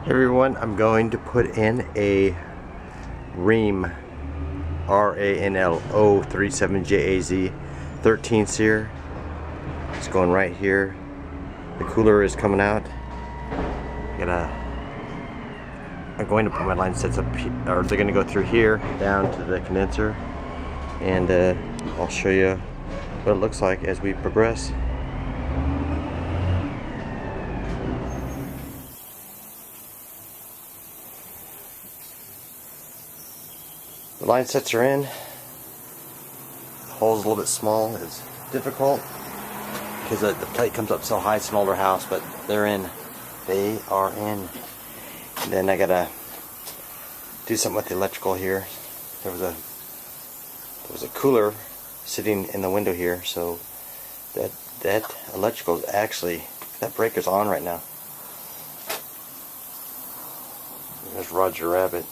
Hey everyone, I'm going to put in a Rheem RANLO 37JAZ 13 seer. It's going right here. The cooler is coming out. I'm going to put my line sets up, or they're going to go through here down to the condenser, and I'll show you what it looks like as we progress. The line sets are in. The hole's a little bit small. It's difficult because the plate comes up so high. It's an older house, but they're in. They are in. And then I gotta do something with the electrical here. There was a cooler sitting in the window here, so that electrical is actually, that breaker's on right now. There's Roger Rabbit.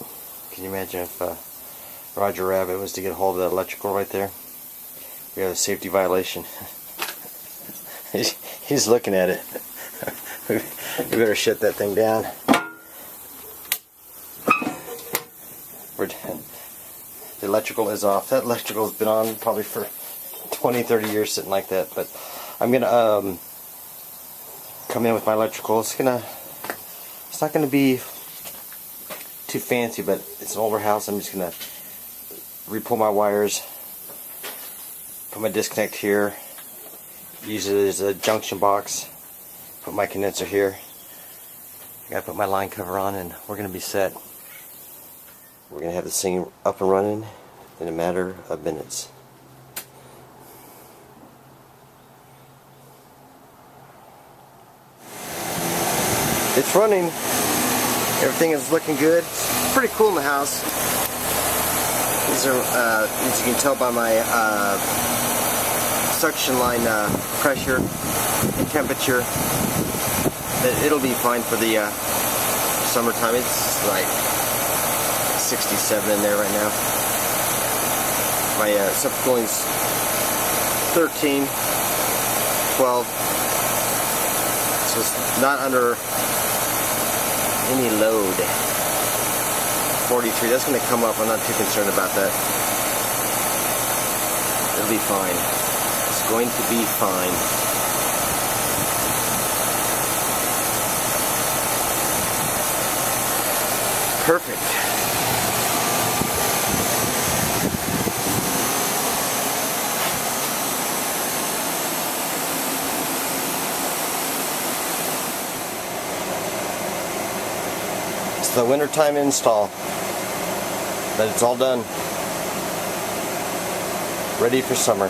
Can you imagine if Roger Rabbit was to get a hold of that electrical right there? We have a safety violation. He's looking at it. We better shut that thing down. The electrical is off. That electrical has been on probably for 20-30 years, sitting like that. But I'm gonna come in with my electrical. It's not gonna be too fancy, but it's an older house. I'm just gonna repull my wires, put my disconnect here, use it as a junction box, put my condenser here. I gotta put my line cover on, and we're gonna be set. We're gonna have this thing up and running in a matter of minutes. It's running. Everything is looking good. It's pretty cool in the house. These are, as you can tell by my suction line pressure and temperature, that it'll be fine for the summertime. It's like 67 in there right now. My subcooling's 13, 12, so it's not under any load. 43, that's going to come up. I'm not too concerned about that. It'll be fine. It's going to be fine. Perfect. It's the wintertime install. But it's all done. Ready for summer.